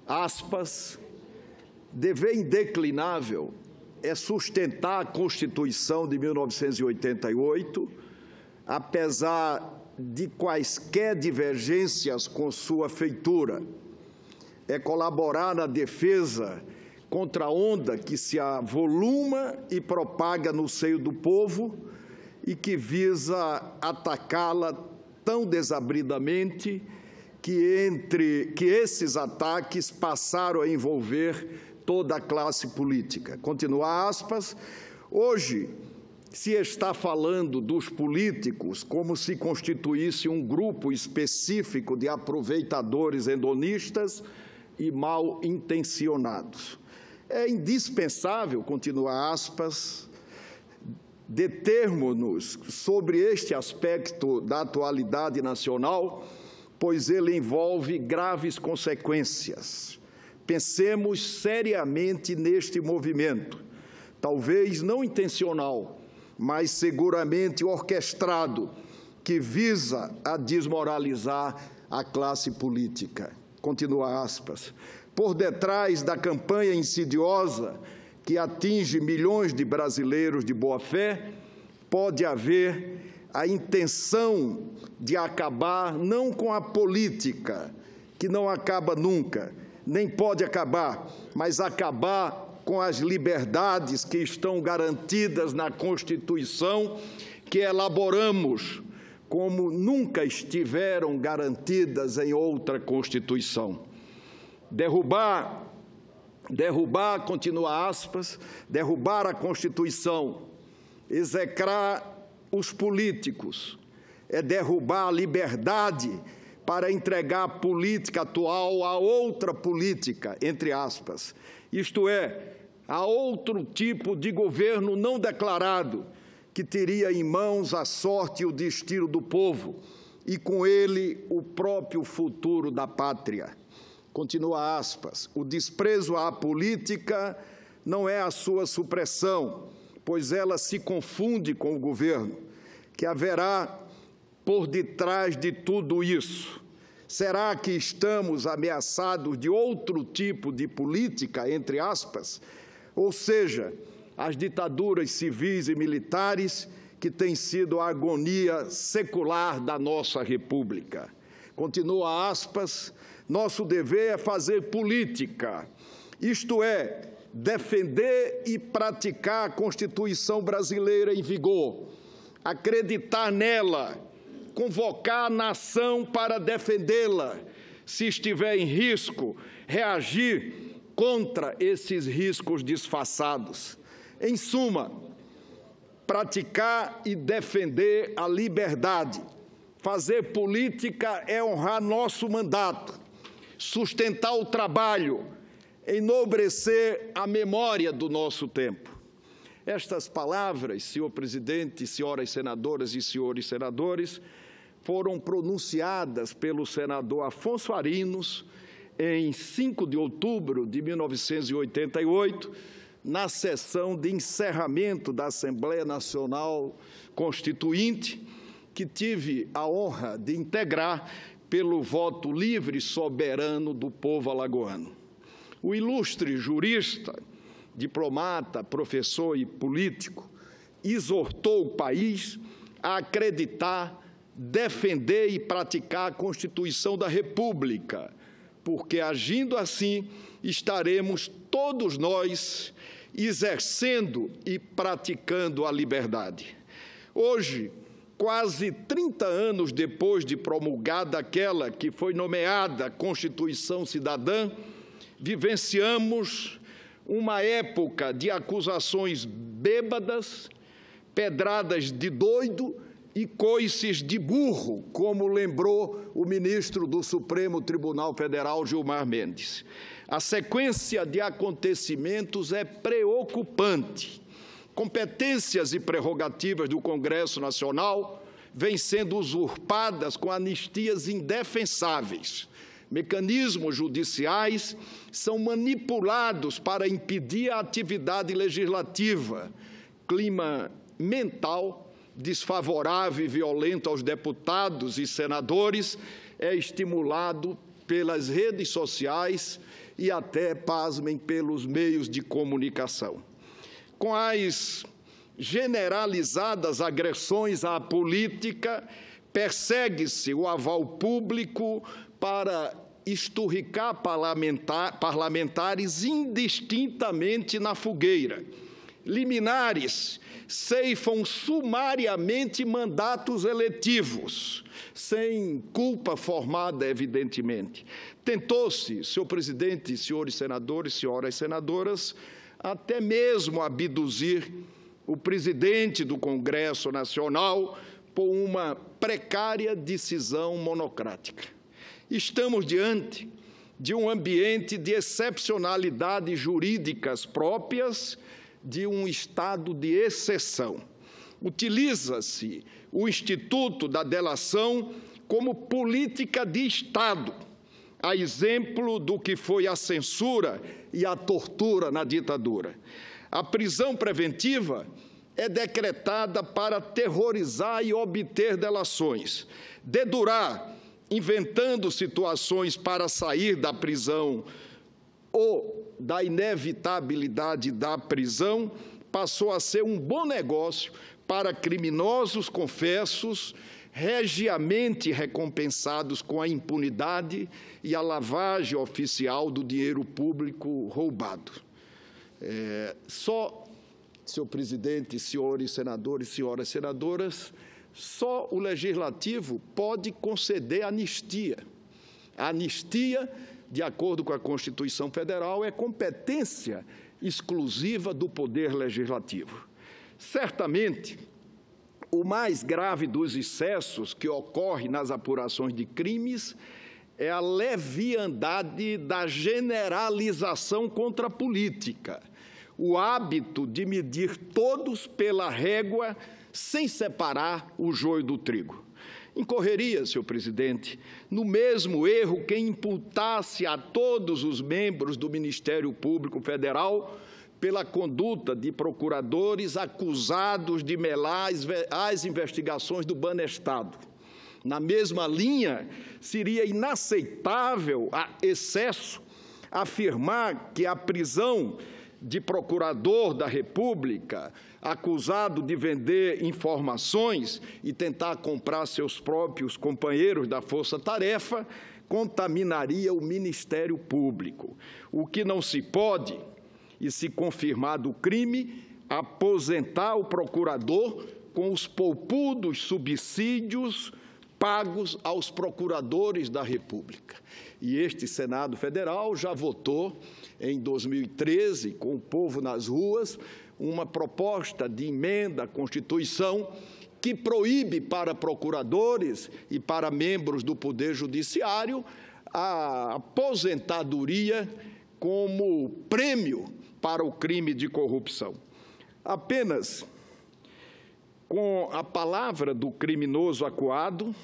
aspas, dever indeclinável é sustentar a Constituição de 1988, apesar de quaisquer divergências com sua feitura. É colaborar na defesa contra a onda que se avoluma e propaga no seio do povo e que visa atacá-la tão desabridamente que esses ataques passaram a envolver toda a classe política. Continua aspas, hoje se está falando dos políticos como se constituísse um grupo específico de aproveitadores hedonistas e mal intencionados. É indispensável, continua aspas, determos-nos sobre este aspecto da atualidade nacional, pois ele envolve graves consequências. Pensemos seriamente neste movimento, talvez não intencional, mas seguramente orquestrado, que visa a desmoralizar a classe política. Continua aspas. Por detrás da campanha insidiosa que atinge milhões de brasileiros de boa-fé, pode haver a intenção de acabar não com a política, que não acaba nunca, nem pode acabar, mas acabar com as liberdades que estão garantidas na Constituição que elaboramos, como nunca estiveram garantidas em outra Constituição. Derrubar, continua aspas, derrubar a Constituição, execrar os políticos, é derrubar a liberdade para entregar a política atual a outra política, entre aspas, isto é, a outro tipo de governo não declarado, que teria em mãos a sorte e o destino do povo, e com ele o próprio futuro da pátria. Continua aspas, o desprezo à política não é a sua supressão, pois ela se confunde com o governo, que haverá por detrás de tudo isso. Será que estamos ameaçados de outro tipo de política, entre aspas? Ou seja, as ditaduras civis e militares que têm sido a agonia secular da nossa República. Continua aspas, nosso dever é fazer política, isto é, defender e praticar a Constituição brasileira em vigor, acreditar nela, convocar a nação para defendê-la, se estiver em risco, reagir contra esses riscos disfarçados. Em suma, praticar e defender a liberdade. Fazer política é honrar nosso mandato, sustentar o trabalho, enobrecer a memória do nosso tempo. Estas palavras, senhor presidente, senhoras senadoras e senhores senadores, foram pronunciadas pelo senador Afonso Arinos em 5 de outubro de 1988, na sessão de encerramento da Assembleia Nacional Constituinte, que tive a honra de integrar pelo voto livre e soberano do povo alagoano. O ilustre jurista, diplomata, professor e político, exortou o país a acreditar, defender e praticar a Constituição da República, porque, agindo assim, estaremos todos nós exercendo e praticando a liberdade. Hoje, quase 30 anos depois de promulgada aquela que foi nomeada Constituição Cidadã, vivenciamos uma época de acusações bêbadas, pedradas de doido e coices de burro, como lembrou o ministro do Supremo Tribunal Federal, Gilmar Mendes. A sequência de acontecimentos é preocupante. Competências e prerrogativas do Congresso Nacional vêm sendo usurpadas com anistias indefensáveis. Mecanismos judiciais são manipulados para impedir a atividade legislativa. Clima mental desfavorável e violento aos deputados e senadores é estimulado pelas redes sociais e até, pasmem, pelos meios de comunicação. Com as generalizadas agressões à política, persegue-se o aval público para esturricar parlamentares indistintamente na fogueira. Liminares ceifam sumariamente mandatos eletivos, sem culpa formada, evidentemente. Tentou-se, senhor presidente, senhores senadores, senhoras senadoras, até mesmo abduzir o presidente do Congresso Nacional por uma precária decisão monocrática. Estamos diante de um ambiente de excepcionalidades jurídicas próprias de um estado de exceção. Utiliza-se o instituto da delação como política de Estado, a exemplo do que foi a censura e a tortura na ditadura. A prisão preventiva é decretada para aterrorizar e obter delações, dedurar, inventando situações para sair da prisão ou da inevitabilidade da prisão, passou a ser um bom negócio para criminosos confessos, regiamente recompensados com a impunidade e a lavagem oficial do dinheiro público roubado. Senhor presidente, senhores senadores, senhoras senadoras, só o Legislativo pode conceder anistia. A anistia, de acordo com a Constituição Federal, é competência exclusiva do Poder Legislativo. Certamente, o mais grave dos excessos que ocorre nas apurações de crimes é a leviandade da generalização contra a política, o hábito de medir todos pela régua sem separar o joio do trigo. Incorreria, senhor presidente, no mesmo erro quem imputasse a todos os membros do Ministério Público Federal pela conduta de procuradores acusados de melar as investigações do Banestado. Na mesma linha, seria inaceitável a excesso afirmar que a prisão de procurador da República, acusado de vender informações e tentar comprar seus próprios companheiros da força-tarefa, contaminaria o Ministério Público. O que não se pode, e se confirmado o crime, aposentar o procurador com os poupudos subsídios pagos aos procuradores da República. E este Senado Federal já votou, em 2013, com o povo nas ruas, uma proposta de emenda à Constituição que proíbe para procuradores e para membros do Poder Judiciário a aposentadoria como prêmio para o crime de corrupção. Apenas com a palavra do criminoso acuado,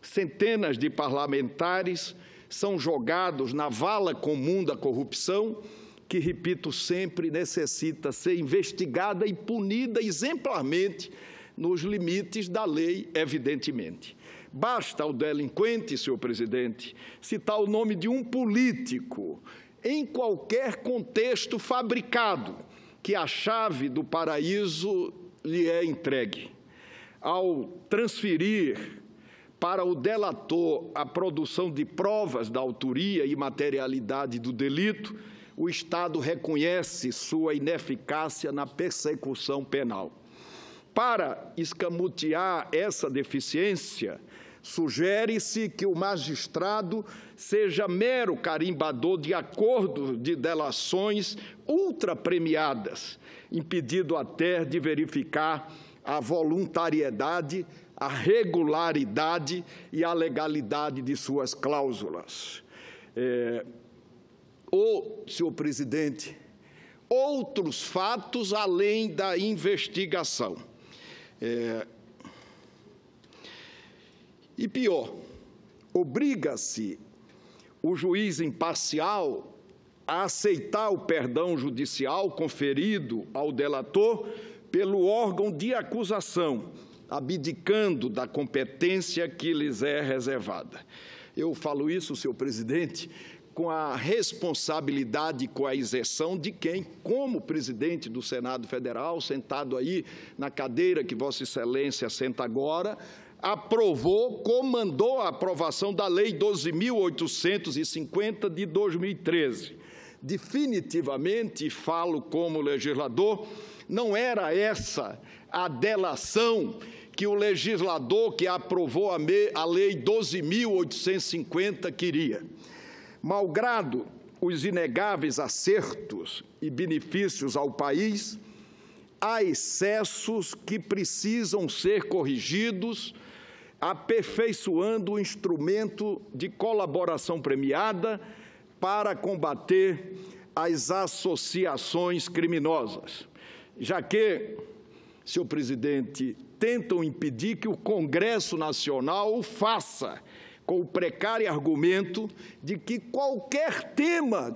centenas de parlamentares são jogados na vala comum da corrupção, que, repito sempre, necessita ser investigada e punida exemplarmente nos limites da lei, evidentemente. Basta ao delinquente, senhor presidente, citar o nome de um político, em qualquer contexto fabricado, que a chave do paraíso lhe é entregue. Ao transferir para o delator a produção de provas da autoria e materialidade do delito, o Estado reconhece sua ineficácia na persecução penal. Para escamotear essa deficiência, sugere-se que o magistrado seja mero carimbador de acordos de delações ultrapremiadas, impedido até de verificar a voluntariedade, a regularidade e a legalidade de suas cláusulas. Senhor presidente, outros fatos além da investigação. E pior, obriga-se o juiz imparcial a aceitar o perdão judicial conferido ao delator pelo órgão de acusação, abdicando da competência que lhes é reservada. Eu falo isso, senhor presidente, com a responsabilidade e com a isenção de quem, como presidente do Senado Federal, sentado aí na cadeira que Vossa Excelência senta agora, aprovou, comandou a aprovação da Lei 12.850 de 2013. Definitivamente, falo como legislador, não era essa a delação que o legislador que aprovou a Lei 12.850 queria. Malgrado os inegáveis acertos e benefícios ao país, há excessos que precisam ser corrigidos, aperfeiçoando o instrumento de colaboração premiada para combater as associações criminosas, já que, senhor presidente, tentam impedir que o Congresso Nacional o faça, com o precário argumento de que qualquer tema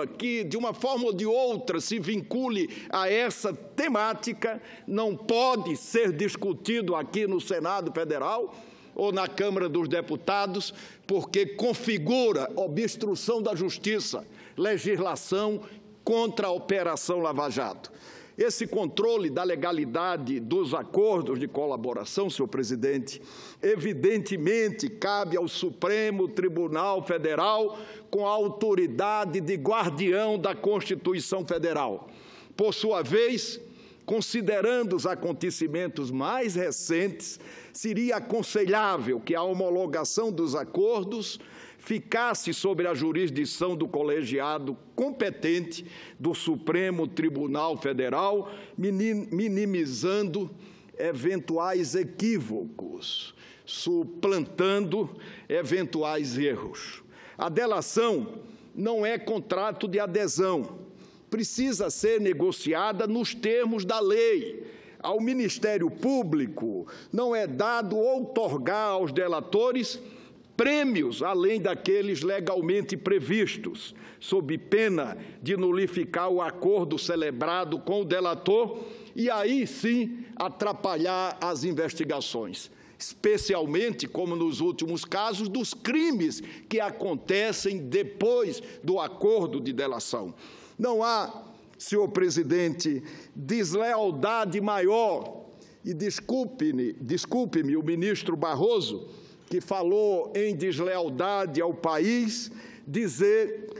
que, de uma forma ou de outra, se vincule a essa temática, não pode ser discutido aqui no Senado Federal ou na Câmara dos Deputados, porque configura obstrução da justiça, legislação contra a Operação Lava Jato. Esse controle da legalidade dos acordos de colaboração, senhor presidente, evidentemente cabe ao Supremo Tribunal Federal com a autoridade de guardião da Constituição Federal. Por sua vez, considerando os acontecimentos mais recentes, seria aconselhável que a homologação dos acordos ficasse sobre a jurisdição do colegiado competente do Supremo Tribunal Federal, minimizando eventuais equívocos, suplantando eventuais erros. A delação não é contrato de adesão, precisa ser negociada nos termos da lei. Ao Ministério Público não é dado outorgar aos delatores prêmios além daqueles legalmente previstos, sob pena de nulificar o acordo celebrado com o delator e aí sim atrapalhar as investigações, especialmente, como nos últimos casos, dos crimes que acontecem depois do acordo de delação. Não há, senhor presidente, deslealdade maior, e desculpe-me o ministro Barroso, que falou em deslealdade ao país, dizer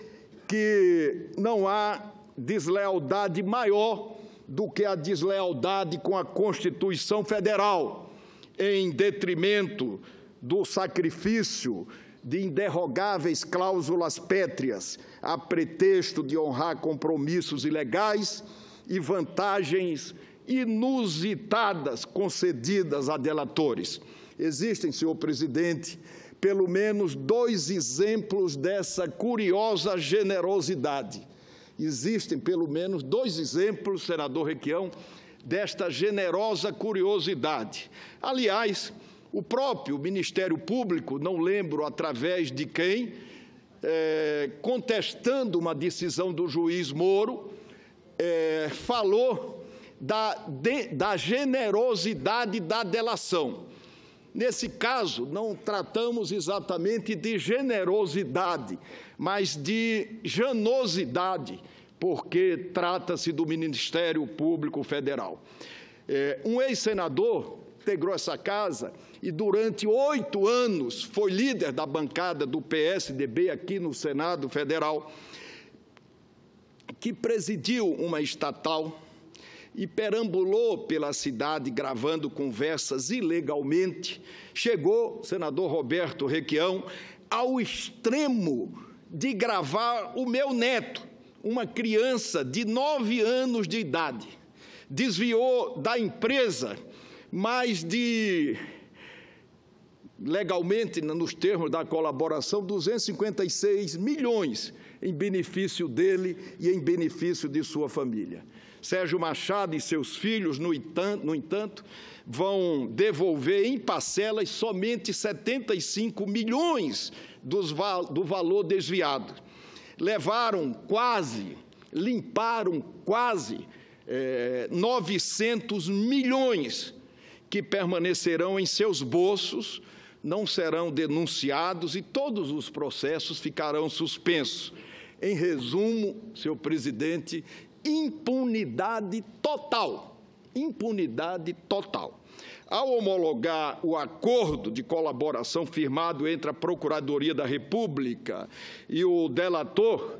que não há deslealdade maior do que a deslealdade com a Constituição Federal, em detrimento do sacrifício de inderrogáveis cláusulas pétreas, a pretexto de honrar compromissos ilegais e vantagens inusitadas concedidas a delatores. Existem, senhor presidente, pelo menos 2 exemplos dessa curiosa generosidade. Existem pelo menos 2 exemplos, senador Requião, desta generosa curiosidade. Aliás, o próprio Ministério Público, não lembro através de quem, contestando uma decisão do juiz Moro, falou da generosidade da delação. Nesse caso, não tratamos exatamente de generosidade, mas de janosidade, porque trata-se do Ministério Público Federal. Um ex-senador integrou essa casa e, durante 8 anos, foi líder da bancada do PSDB aqui no Senado Federal, que presidiu uma estatal e perambulou pela cidade gravando conversas ilegalmente, chegou, senador Roberto Requião, ao extremo de gravar o meu neto, uma criança de 9 anos de idade. Desviou da empresa mais de, legalmente, nos termos da colaboração, 256 milhões em benefício dele e em benefício de sua família. Sérgio Machado e seus filhos, no entanto, vão devolver em parcelas somente 75 milhões do valor desviado. Limparam quase 900 milhões que permanecerão em seus bolsos não serão denunciados e todos os processos ficarão suspensos. Em resumo, senhor presidente, impunidade total. Impunidade total. Ao homologar o acordo de colaboração firmado entre a Procuradoria da República e o delator,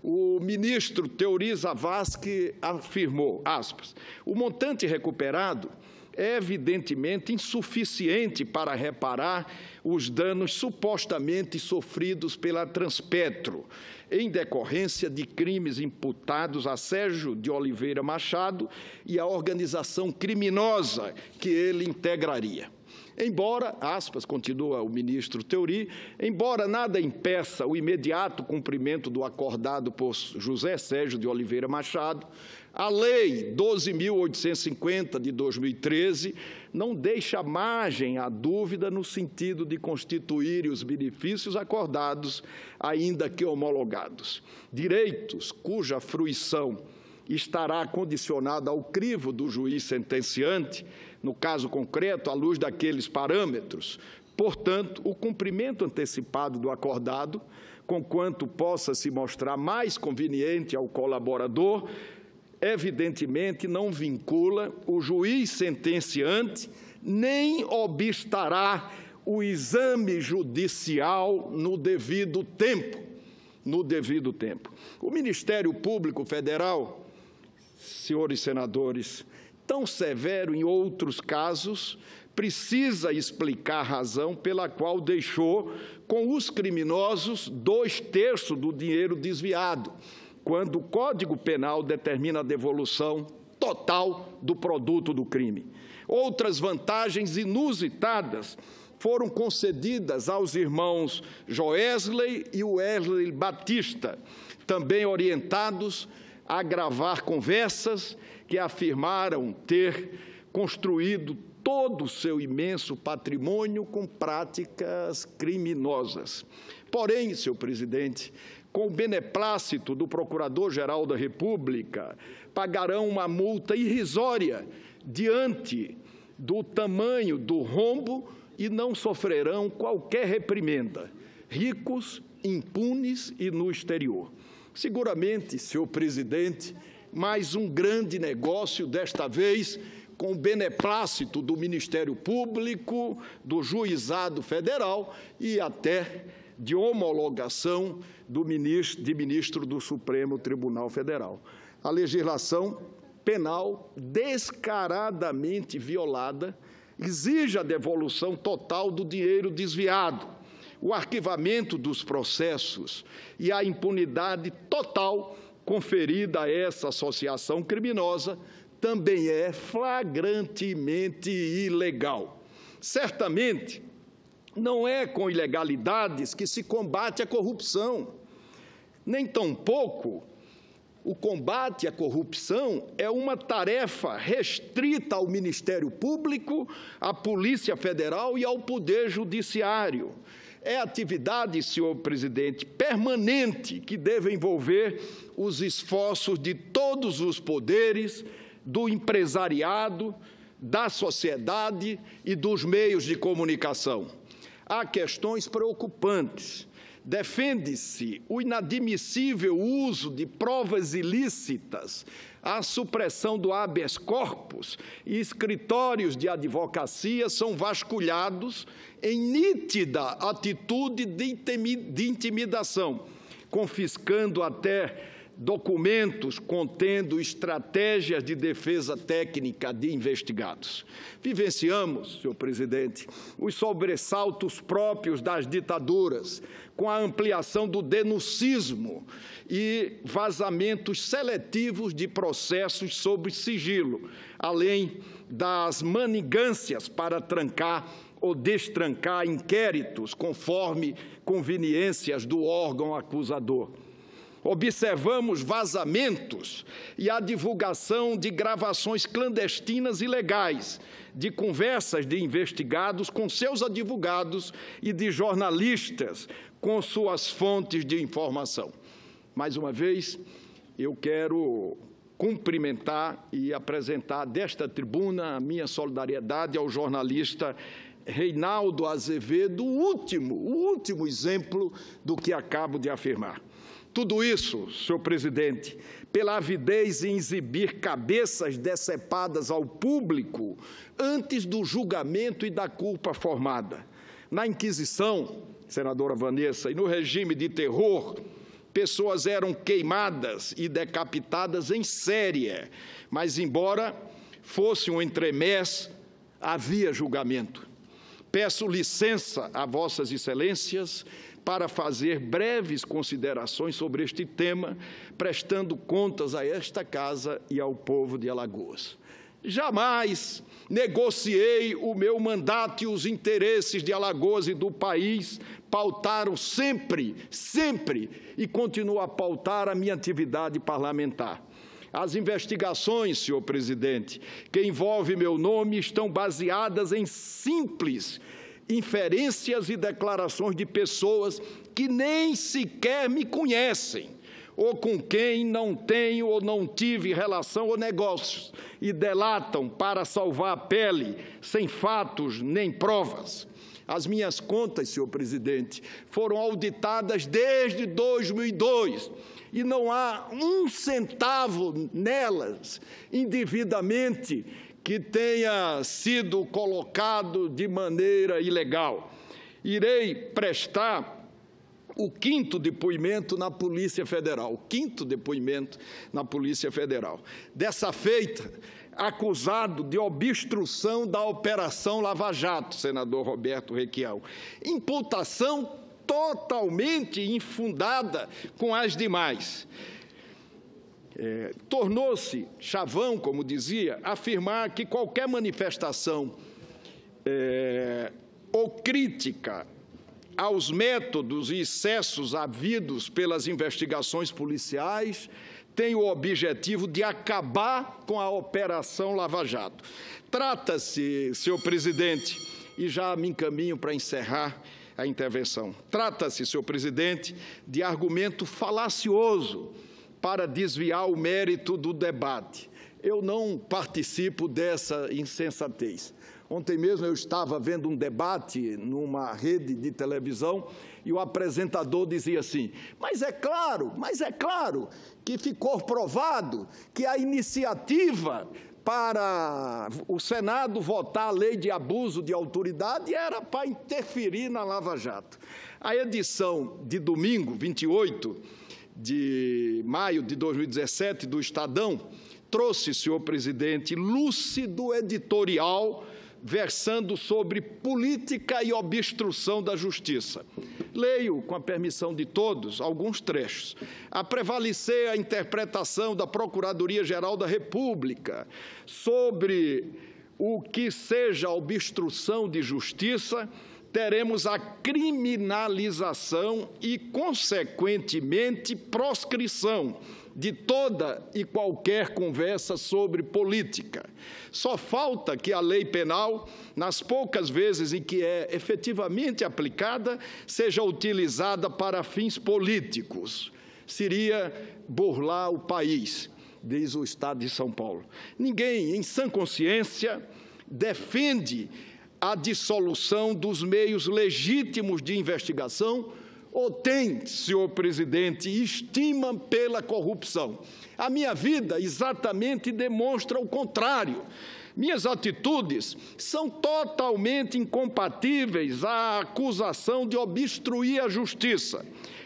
o ministro Teori Zavascki afirmou, aspas, o montante recuperado é evidentemente insuficiente para reparar os danos supostamente sofridos pela Transpetro, em decorrência de crimes imputados a Sérgio de Oliveira Machado e a organização criminosa que ele integraria. Embora, aspas, continua o ministro Teori, embora nada impeça o imediato cumprimento do acordado por José Sérgio de Oliveira Machado, a Lei 12.850 de 2013 não deixa margem à dúvida no sentido de constituir os benefícios acordados, ainda que homologados. Direitos cuja fruição estará condicionada ao crivo do juiz sentenciante, no caso concreto, à luz daqueles parâmetros. Portanto, o cumprimento antecipado do acordado, conquanto possa se mostrar mais conveniente ao colaborador, evidentemente não vincula o juiz sentenciante, nem obstará o exame judicial no devido tempo. O Ministério Público Federal, senhores senadores, tão severo em outros casos, precisa explicar a razão pela qual deixou com os criminosos 2/3 do dinheiro desviado, quando o Código Penal determina a devolução total do produto do crime. Outras vantagens inusitadas foram concedidas aos irmãos Joesley e Wesley Batista, também orientados a gravar conversas que afirmaram ter construído todo o seu imenso patrimônio com práticas criminosas. Porém, senhor presidente, com o beneplácito do Procurador-Geral da República, pagarão uma multa irrisória diante do tamanho do rombo e não sofrerão qualquer reprimenda, ricos, impunes e no exterior. Seguramente, senhor presidente, mais um grande negócio, desta vez com o beneplácito do Ministério Público, do Juizado Federal e até de homologação de ministro do Supremo Tribunal Federal. A legislação penal descaradamente violada exige a devolução total do dinheiro desviado, o arquivamento dos processos e a impunidade total conferida a essa associação criminosa também é flagrantemente ilegal. Certamente, não é com ilegalidades que se combate a corrupção, nem tampouco o combate à corrupção é uma tarefa restrita ao Ministério Público, à Polícia Federal e ao Poder Judiciário. É atividade, senhor presidente, permanente que deve envolver os esforços de todos os poderes, do empresariado, da sociedade e dos meios de comunicação. Há questões preocupantes. Defende-se o inadmissível uso de provas ilícitas, a supressão do habeas corpus e escritórios de advocacia são vasculhados em nítida atitude de intimidação, confiscando até documentos contendo estratégias de defesa técnica de investigados. Vivenciamos, senhor presidente, os sobressaltos próprios das ditaduras, com a ampliação do denuncismo e vazamentos seletivos de processos sob sigilo, além das manigâncias para trancar ou destrancar inquéritos conforme conveniências do órgão acusador. Observamos vazamentos e a divulgação de gravações clandestinas ilegais, de conversas de investigados com seus advogados e de jornalistas com suas fontes de informação. Mais uma vez, eu quero cumprimentar e apresentar desta tribuna a minha solidariedade ao jornalista Reinaldo Azevedo o último exemplo do que acabo de afirmar. Tudo isso, senhor presidente, pela avidez em exibir cabeças decepadas ao público antes do julgamento e da culpa formada. Na Inquisição, senadora Vanessa, e no regime de terror, pessoas eram queimadas e decapitadas em série, mas, embora fosse um entremés, havia julgamento. Peço licença a vossas excelências para fazer breves considerações sobre este tema, prestando contas a esta casa e ao povo de Alagoas. Jamais negociei o meu mandato, e os interesses de Alagoas e do país pautaram sempre, e continuam a pautar a minha atividade parlamentar. As investigações, senhor presidente, que envolvem meu nome, estão baseadas em simples inferências e declarações de pessoas que nem sequer me conhecem, ou com quem não tenho ou não tive relação ou negócios, e delatam para salvar a pele, sem fatos nem provas. As minhas contas, senhor presidente, foram auditadas desde 2002, e não há um centavo nelas, indevidamente, que tenha sido colocado de maneira ilegal. Irei prestar o 5º depoimento na Polícia Federal, Dessa feita, acusado de obstrução da Operação Lava Jato, senador Roberto Requião. Imputação totalmente infundada com as demais. Tornou-se chavão, como dizia, afirmar que qualquer manifestação ou crítica aos métodos e excessos havidos pelas investigações policiais tem o objetivo de acabar com a Operação Lava Jato. Trata-se, senhor presidente, e já me encaminho para encerrar a intervenção, trata-se, senhor presidente, de argumento falacioso para desviar o mérito do debate. Eu não participo dessa insensatez. Ontem mesmo eu estava vendo um debate numa rede de televisão e o apresentador dizia assim: mas é claro que ficou provado que a iniciativa para o Senado votar a lei de abuso de autoridade era para interferir na Lava Jato. A edição de domingo, 28 de maio de 2017, do Estadão, trouxe, senhor presidente, lúcido editorial versando sobre política e obstrução da justiça. Leio, com a permissão de todos, alguns trechos. A prevalecer a interpretação da Procuradoria-Geral da República sobre o que seja obstrução de justiça, teremos a criminalização e, consequentemente, proscrição de toda e qualquer conversa sobre política. Só falta que a lei penal, nas poucas vezes em que é efetivamente aplicada, seja utilizada para fins políticos. Seria burlar o país, diz o Estado de São Paulo. Ninguém, em sã consciência, defende a dissolução dos meios legítimos de investigação ou tem, senhor presidente, estima pela corrupção. A minha vida exatamente demonstra o contrário. Minhas atitudes são totalmente incompatíveis à acusação de obstruir a justiça.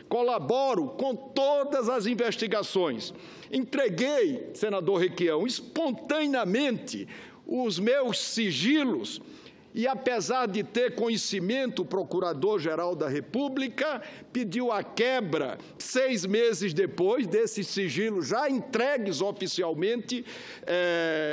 Colaboro com todas as investigações. Entreguei, senador Requião, espontaneamente os meus sigilos. E, apesar de ter conhecimento, o Procurador-Geral da República pediu a quebra 6 meses depois desses sigilos já entregues oficialmente,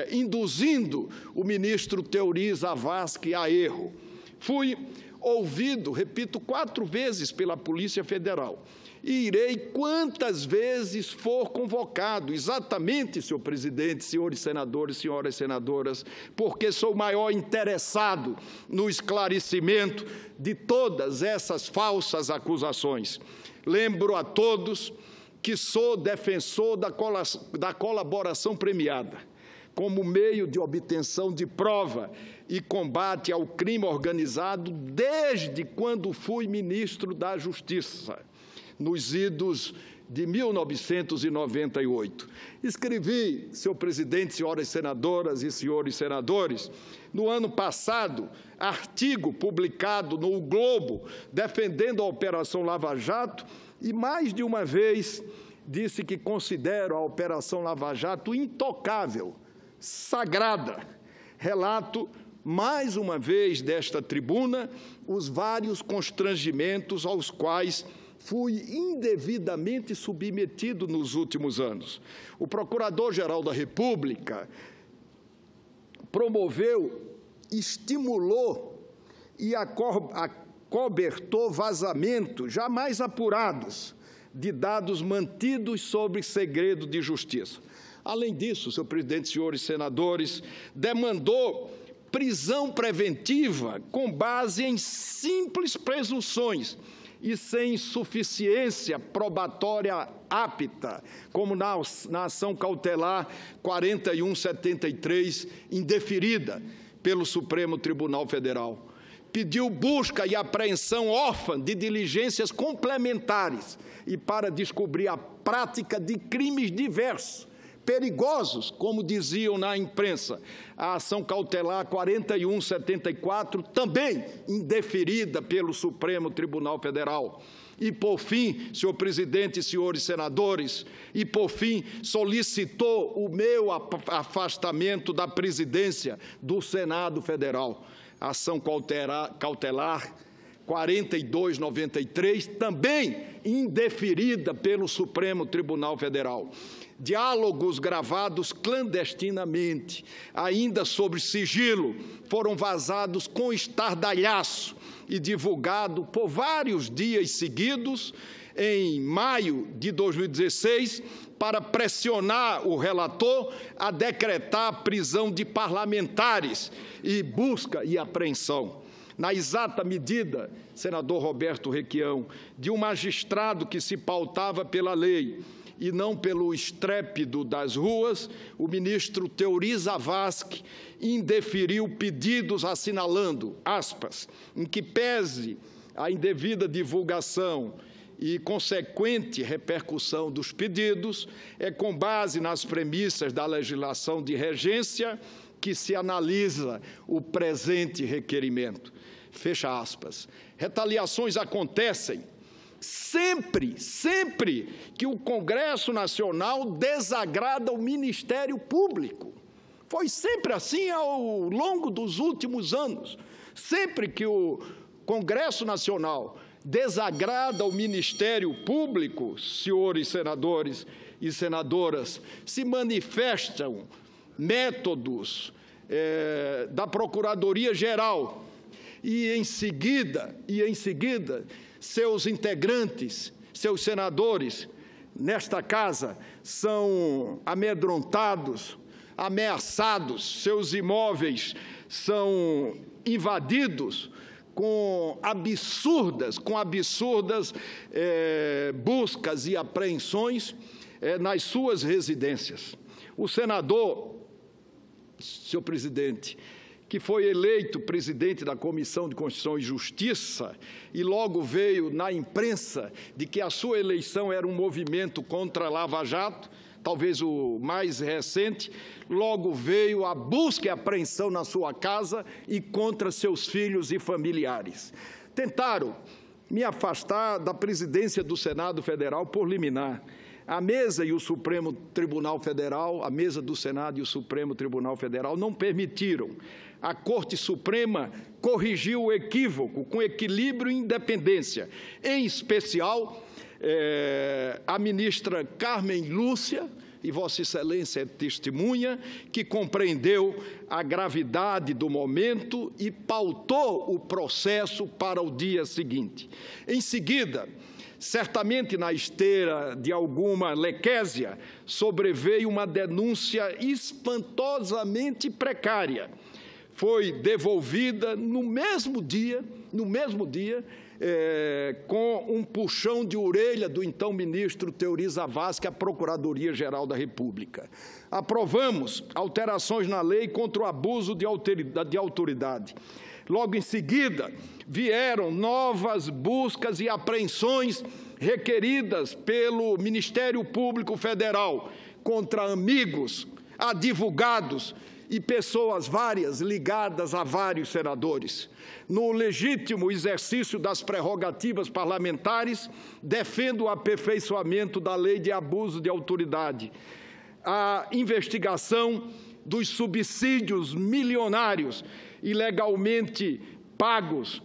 induzindo o ministro Teori Zavascki a erro. Fui ouvido, repito, 4 vezes pela Polícia Federal. E irei quantas vezes for convocado, exatamente, senhor presidente, senhores senadores, senhoras senadoras, porque sou o maior interessado no esclarecimento de todas essas falsas acusações. Lembro a todos que sou defensor da colaboração premiada. como meio de obtenção de prova e combate ao crime organizado desde quando fui ministro da Justiça, nos idos de 1998. Escrevi, senhor presidente, senhoras senadoras e senhores senadores, no ano passado, artigo publicado no O Globo, defendendo a Operação Lava Jato, e mais de uma vez disse que considero a Operação Lava Jato intocável, sagrada. Relato, mais uma vez, desta tribuna, os vários constrangimentos aos quais fui indevidamente submetido nos últimos anos. O Procurador-Geral da República promoveu, estimulou e acobertou vazamentos jamais apurados de dados mantidos sob segredo de justiça. Além disso, senhor presidente, senhores senadores, demandou prisão preventiva com base em simples presunções e sem suficiência probatória apta, como na ação cautelar 4173, indeferida pelo Supremo Tribunal Federal. Pediu busca e apreensão órfã de diligências complementares e para descobrir a prática de crimes diversos, perigosos, como diziam na imprensa. A ação cautelar 4174, também indeferida pelo Supremo Tribunal Federal. E, por fim, senhor presidente e senhores senadores, solicitou o meu afastamento da presidência do Senado Federal. A ação cautelar 4293, também indeferida pelo Supremo Tribunal Federal. Diálogos gravados clandestinamente, ainda sob sigilo, foram vazados com estardalhaço e divulgados por vários dias seguidos, em maio de 2016, para pressionar o relator a decretar a prisão de parlamentares e busca e apreensão. Na exata medida, senador Roberto Requião, de um magistrado que se pautava pela lei e não pelo estrépito das ruas, o ministro Teori Zavascki indeferiu pedidos assinalando, aspas, em que pese a indevida divulgação e consequente repercussão dos pedidos, é com base nas premissas da legislação de regência que se analisa o presente requerimento. Fecha aspas. Retaliações acontecem sempre que o Congresso Nacional desagrada o Ministério Público. Foi sempre assim ao longo dos últimos anos. Sempre que o Congresso Nacional desagrada o Ministério Público, senhores senadores e senadoras, se manifestam métodos da Procuradoria-Geral e, em seguida, seus integrantes, seus senadores, nesta casa, são amedrontados, ameaçados, seus imóveis são invadidos com absurdas buscas e apreensões nas suas residências. O senador, senhor presidente, que foi eleito presidente da Comissão de Constituição e Justiça e logo veio na imprensa de que a sua eleição era um movimento contra a Lava Jato, talvez o mais recente, logo veio a busca e apreensão na sua casa e contra seus filhos e familiares. Tentaram me afastar da presidência do Senado Federal por liminar. A mesa e o Supremo Tribunal Federal, a mesa do Senado e o Supremo Tribunal Federal não permitiram. A Corte Suprema corrigiu o equívoco com equilíbrio e independência, em especial a ministra Carmen Lúcia, e Vossa Excelência é testemunha, que compreendeu a gravidade do momento e pautou o processo para o dia seguinte. Em seguida, certamente na esteira de alguma lequésia, sobreveio uma denúncia espantosamente precária. Foi devolvida no mesmo dia, com um puxão de orelha do então ministro Theori Zavascki à Procuradoria-Geral da República. Aprovamos alterações na lei contra o abuso de autoridade. Logo em seguida, vieram novas buscas e apreensões requeridas pelo Ministério Público Federal contra amigos, advogados e pessoas várias ligadas a vários senadores. No legítimo exercício das prerrogativas parlamentares, defendo o aperfeiçoamento da lei de abuso de autoridade, a investigação dos subsídios milionários ilegalmente pagos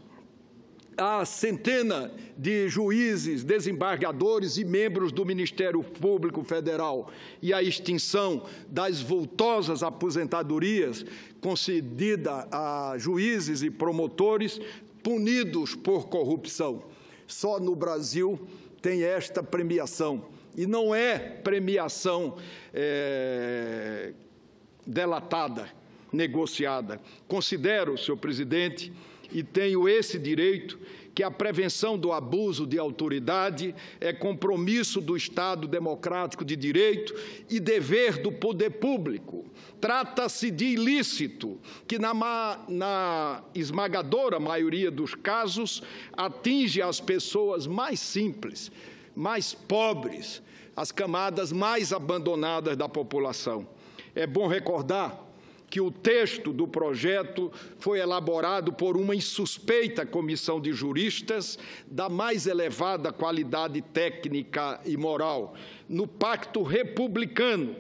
a centena de juízes, desembargadores e membros do Ministério Público Federal e a extinção das vultosas aposentadorias concedidas a juízes e promotores punidos por corrupção. Só no Brasil tem esta premiação. E não é premiação delatada, negociada. Considero, senhor presidente, e tenho esse direito, que a prevenção do abuso de autoridade é compromisso do Estado democrático de direito e dever do poder público. Trata-se de ilícito que, na esmagadora maioria dos casos, atinge as pessoas mais simples, mais pobres, as camadas mais abandonadas da população. É bom recordar que o texto do projeto foi elaborado por uma insuspeita comissão de juristas da mais elevada qualidade técnica e moral, no Pacto Republicano,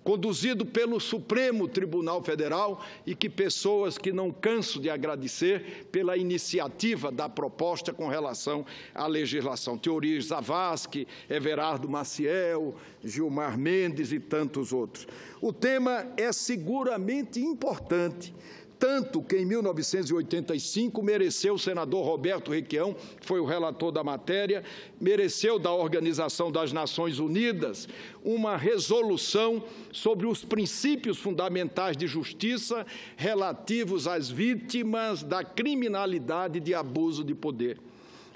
conduzido pelo Supremo Tribunal Federal e que pessoas que não canso de agradecer pela iniciativa da proposta com relação à legislação. Theori Zavascki, Everardo Maciel, Gilmar Mendes e tantos outros. O tema é seguramente importante, tanto que em 1985 mereceu o senador Roberto Requião, que foi o relator da matéria, mereceu da Organização das Nações Unidas uma resolução sobre os princípios fundamentais de justiça relativos às vítimas da criminalidade de abuso de poder.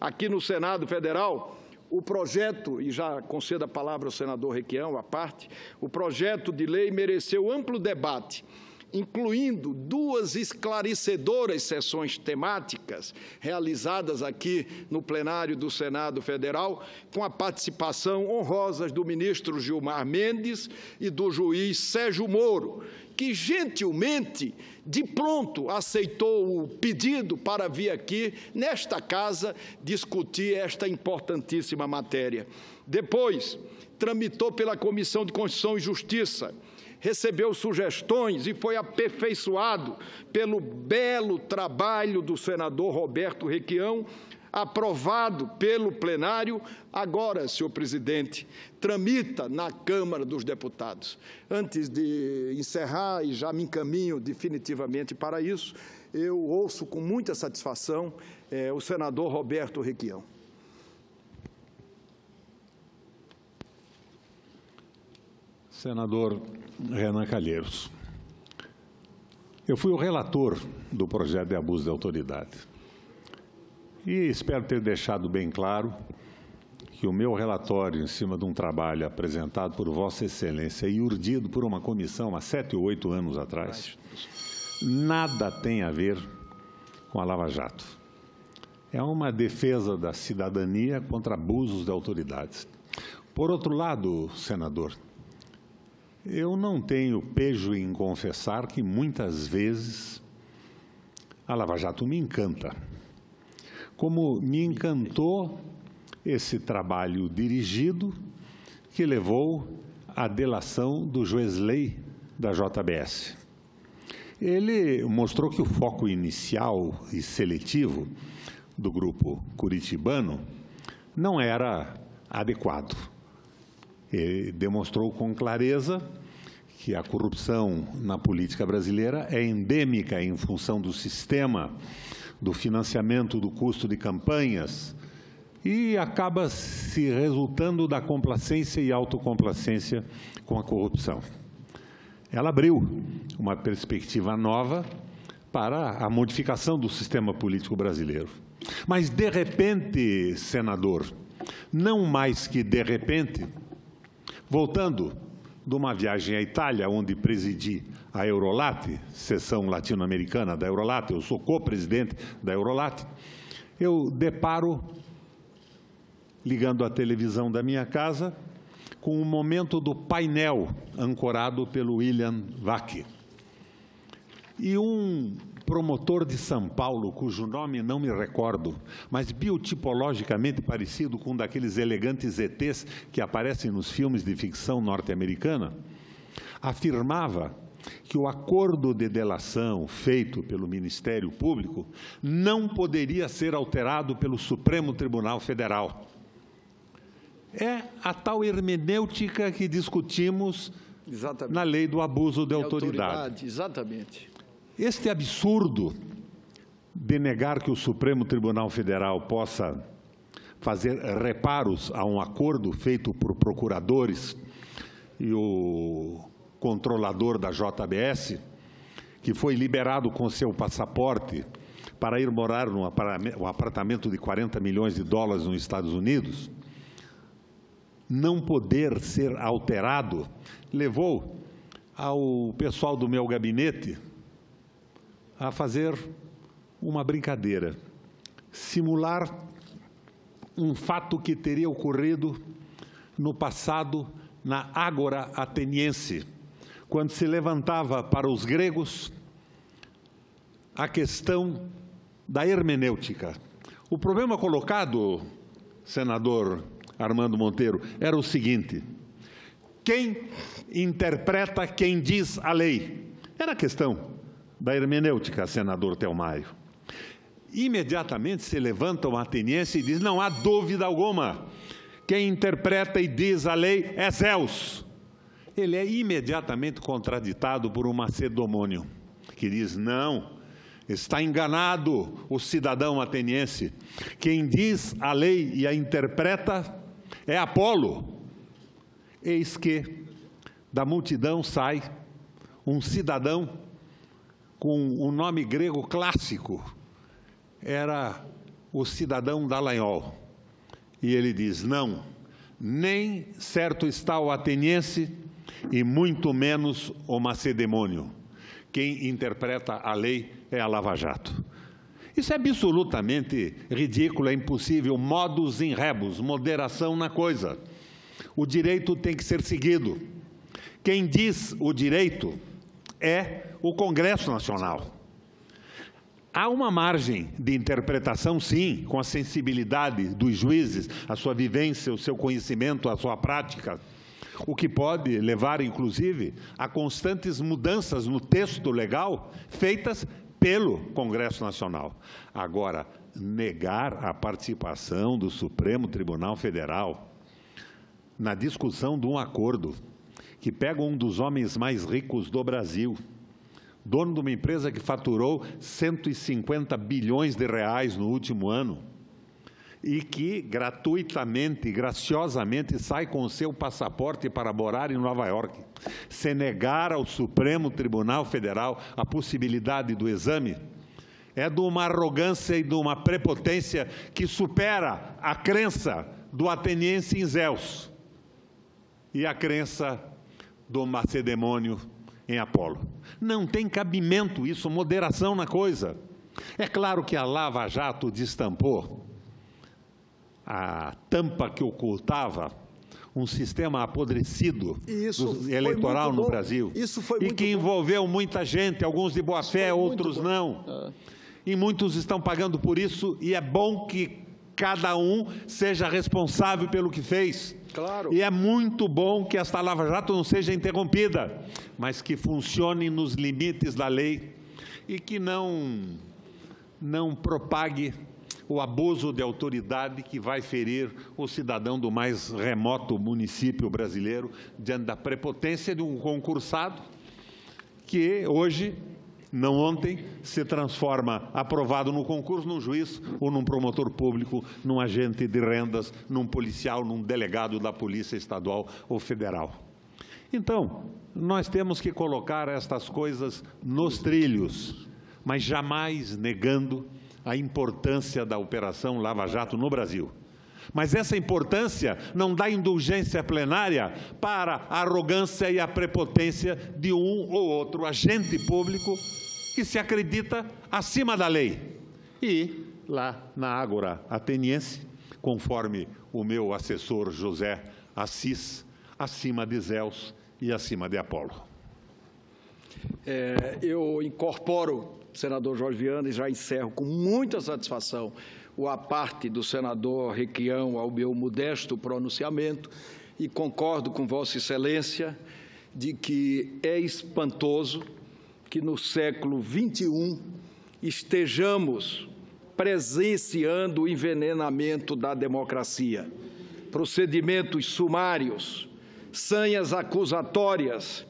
Aqui no Senado Federal, o projeto, e já concedo a palavra ao senador Requião, à parte, o projeto de lei mereceu amplo debate, incluindo 2 esclarecedoras sessões temáticas realizadas aqui no plenário do Senado Federal, com a participação honrosa do ministro Gilmar Mendes e do juiz Sérgio Moro, que gentilmente, de pronto, aceitou o pedido para vir aqui, nesta casa, discutir esta importantíssima matéria. Depois, tramitou pela Comissão de Constituição e Justiça, recebeu sugestões e foi aperfeiçoado pelo belo trabalho do senador Roberto Requião, aprovado pelo plenário, agora, senhor presidente, tramita na Câmara dos Deputados. Antes de encerrar, e já me encaminho definitivamente para isso, eu ouço com muita satisfação o senador Roberto Requião. Senador Renan Calheiros, eu fui o relator do projeto de abuso de autoridade e espero ter deixado bem claro que o meu relatório, em cima de um trabalho apresentado por Vossa Excelência e urdido por uma comissão há 7 ou 8 anos atrás, nada tem a ver com a Lava Jato. É uma defesa da cidadania contra abusos de autoridades. Por outro lado, senador, eu não tenho pejo em confessar que, muitas vezes, a Lava Jato me encanta. Como me encantou esse trabalho dirigido que levou à delação do juiz Lei da JBS. Ele mostrou que o foco inicial e seletivo do grupo curitibano não era adequado. Ele demonstrou com clareza que a corrupção na política brasileira é endêmica em função do sistema do financiamento do custo de campanhas e acaba se resultando da complacência e autocomplacência com a corrupção. Ela abriu uma perspectiva nova para a modificação do sistema político brasileiro. Mas, de repente, senador, não mais que de repente, voltando de uma viagem à Itália, onde presidi a Eurolat, seção latino-americana da Eurolat, eu sou co-presidente da Eurolat, eu deparo, ligando a televisão da minha casa, com o momento do painel ancorado pelo William Vac. E um promotor de São Paulo, cujo nome não me recordo, mas biotipologicamente parecido com um daqueles elegantes ETs que aparecem nos filmes de ficção norte-americana, afirmava que o acordo de delação feito pelo Ministério Público não poderia ser alterado pelo Supremo Tribunal Federal. É a tal hermenêutica que discutimos na lei do abuso de autoridade. Exatamente. Este absurdo de negar que o Supremo Tribunal Federal possa fazer reparos a um acordo feito por procuradores e o controlador da JBS, que foi liberado com seu passaporte para ir morar num apartamento de 40 milhões de dólares nos Estados Unidos, não poder ser alterado, levou ao pessoal do meu gabinete a fazer uma brincadeira, simular um fato que teria ocorrido no passado na Ágora Ateniense, quando se levantava para os gregos a questão da hermenêutica. O problema colocado, senador Armando Monteiro, era o seguinte: quem interpreta quem diz a lei? Era a questão da hermenêutica, senador Thelmaio. Imediatamente se levanta um ateniense e diz: não há dúvida alguma, quem interpreta e diz a lei é Zeus. Ele é imediatamente contraditado por um macedônio, que diz: não, está enganado o cidadão ateniense. Quem diz a lei e a interpreta é Apolo. Eis que da multidão sai um cidadão com um nome grego clássico, era o cidadão Dallagnol. E ele diz: não, nem certo está o ateniense e muito menos o macedônio. Quem interpreta a lei é a Lava Jato. Isso é absolutamente ridículo, é impossível, modus in rebus, moderação na coisa. O direito tem que ser seguido. Quem diz o direito é o Congresso Nacional. Há uma margem de interpretação, sim, com a sensibilidade dos juízes, a sua vivência, o seu conhecimento, a sua prática, o que pode levar, inclusive, a constantes mudanças no texto legal feitas pelo Congresso Nacional. Agora, negar a participação do Supremo Tribunal Federal na discussão de um acordo que pega um dos homens mais ricos do Brasil, dono de uma empresa que faturou 150 bilhões de reais no último ano, e que gratuitamente, graciosamente, sai com o seu passaporte para morar em Nova York. Se negar ao Supremo Tribunal Federal a possibilidade do exame, é de uma arrogância e de uma prepotência que supera a crença do ateniense em Zeus e a crença do macedônio em Apolo. Não tem cabimento isso, moderação na coisa. É claro que a Lava Jato destampou a tampa que ocultava um sistema apodrecido eleitoral no Brasil, e que envolveu muita gente, alguns de boa fé, outros não. E muitos estão pagando por isso, e é bom que cada um seja responsável pelo que fez. Claro. E é muito bom que esta Lava Jato não seja interrompida, mas que funcione nos limites da lei e que não propague o abuso de autoridade que vai ferir o cidadão do mais remoto município brasileiro diante da prepotência de um concursado que hoje, não ontem, se transforma, aprovado no concurso, num juiz ou num promotor público, num agente de rendas, num policial, num delegado da Polícia Estadual ou Federal. Então, nós temos que colocar estas coisas nos trilhos, mas jamais negando a importância da Operação Lava Jato no Brasil. Mas essa importância não dá indulgência plenária para a arrogância e a prepotência de um ou outro agente público que se acredita acima da lei. E lá na Ágora Ateniense, conforme o meu assessor José Assis, acima de Zeus e acima de Apolo. Eu incorporo, senador Jorge Viana, e já encerro com muita satisfação a parte do senador Requião ao meu modesto pronunciamento e concordo com Vossa Excelência de que é espantoso que no século XXI estejamos presenciando o envenenamento da democracia. Procedimentos sumários, sanhas acusatórias,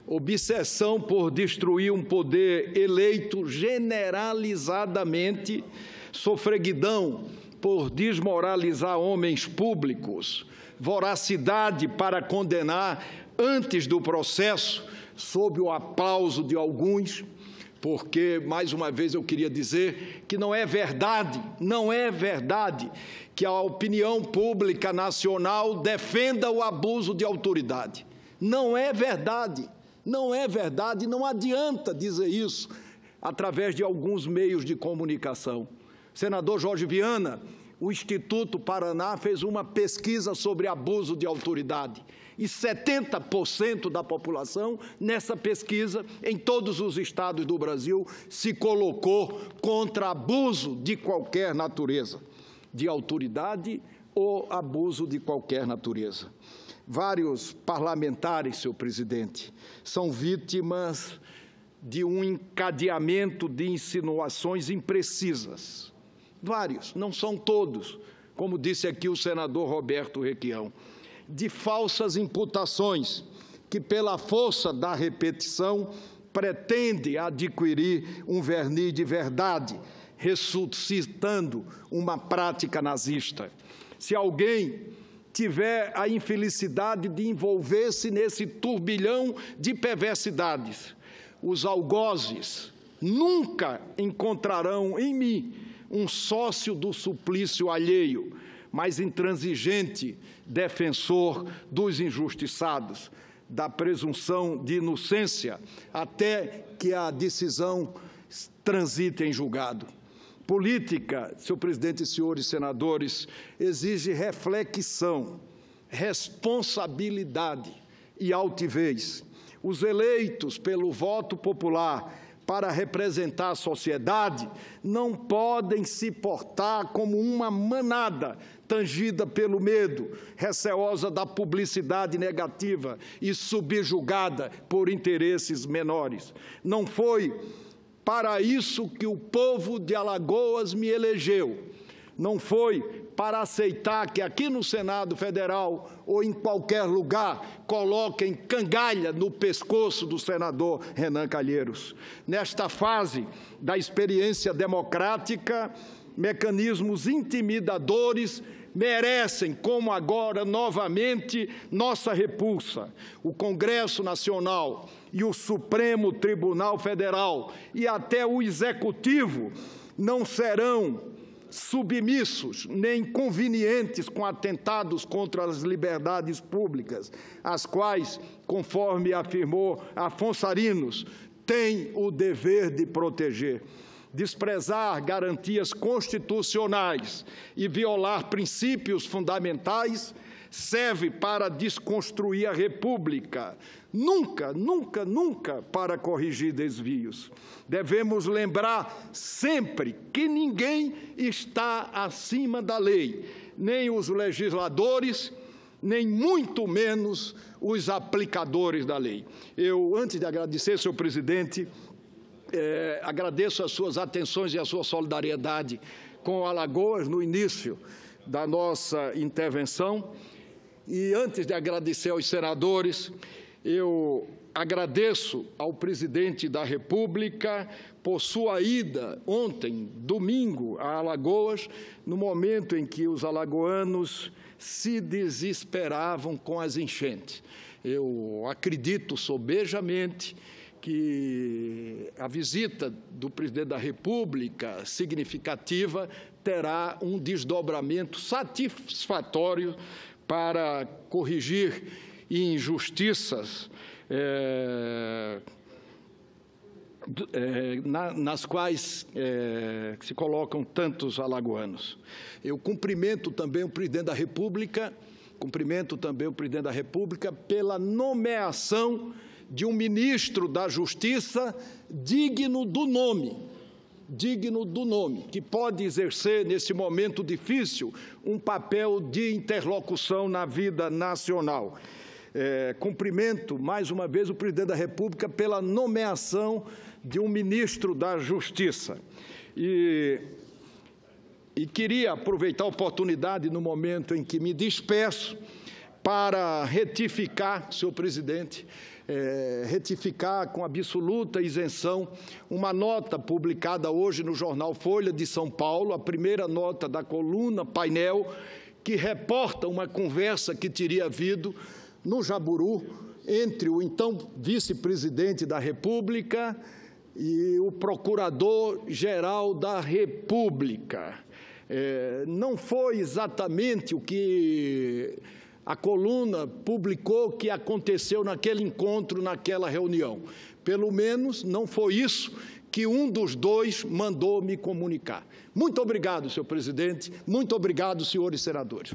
obsessão por destruir um poder eleito generalizadamente, sofreguidão por desmoralizar homens públicos, voracidade para condenar antes do processo, sob o aplauso de alguns, porque, mais uma vez, eu queria dizer que não é verdade que a opinião pública nacional defenda o abuso de autoridade. Não é verdade, não adianta dizer isso através de alguns meios de comunicação. Senador Jorge Viana, o Instituto Paraná fez uma pesquisa sobre abuso de autoridade e 70% da população, nessa pesquisa, em todos os estados do Brasil, se colocou contra abuso de qualquer natureza, de autoridade ou abuso de qualquer natureza. Vários parlamentares, senhor presidente, são vítimas de um encadeamento de insinuações imprecisas. Vários, não são todos, como disse aqui o senador Roberto Requião, de falsas imputações que, pela força da repetição, pretende adquirir um verniz de verdade, ressuscitando uma prática nazista. Se alguém tiver a infelicidade de envolver-se nesse turbilhão de perversidades, os algozes nunca encontrarão em mim um sócio do suplício alheio, mas intransigente defensor dos injustiçados, da presunção de inocência, até que a decisão transite em julgado. Política, senhor presidente e senhores senadores, exige reflexão, responsabilidade e altivez. Os eleitos pelo voto popular para representar a sociedade não podem se portar como uma manada tangida pelo medo, receosa da publicidade negativa e subjugada por interesses menores. Não foi para isso que o povo de Alagoas me elegeu. Não foi para aceitar que aqui no Senado Federal ou em qualquer lugar coloquem cangalha no pescoço do senador Renan Calheiros. Nesta fase da experiência democrática, mecanismos intimidadores merecem, como agora, novamente, nossa repulsa. O Congresso Nacional e o Supremo Tribunal Federal e até o Executivo não serão submissos nem convenientes com atentados contra as liberdades públicas, as quais, conforme afirmou Afonso Arinos, têm o dever de proteger. Desprezar garantias constitucionais e violar princípios fundamentais serve para desconstruir a República, nunca para corrigir desvios. Devemos lembrar sempre que ninguém está acima da lei, nem os legisladores, nem muito menos os aplicadores da lei. Eu, antes de agradecer, senhor presidente, agradeço as suas atenções e a sua solidariedade com Alagoas no início da nossa intervenção. E antes de agradecer aos senadores, eu agradeço ao presidente da República por sua ida ontem, domingo, a Alagoas, no momento em que os alagoanos se desesperavam com as enchentes. Eu acredito sobejamente que a visita do presidente da República significativa terá um desdobramento satisfatório para corrigir injustiças nas quais se colocam tantos alagoanos. Eu cumprimento também o presidente da República, pela nomeação de um ministro da Justiça digno do nome, que pode exercer, nesse momento difícil, um papel de interlocução na vida nacional. Cumprimento, mais uma vez, o presidente da República pela nomeação de um ministro da Justiça. E queria aproveitar a oportunidade, no momento em que me despeço, para retificar, senhor presidente, retificar com absoluta isenção uma nota publicada hoje no jornal Folha de São Paulo, a primeira nota da coluna Painel, que reporta uma conversa que teria havido no Jaburu entre o então vice-presidente da República e o procurador-geral da República. Não foi exatamente o que a coluna publicou que aconteceu naquele encontro, naquela reunião. Pelo menos não foi isso que um dos dois mandou me comunicar. Muito obrigado, senhor presidente. Muito obrigado, senhores senadores.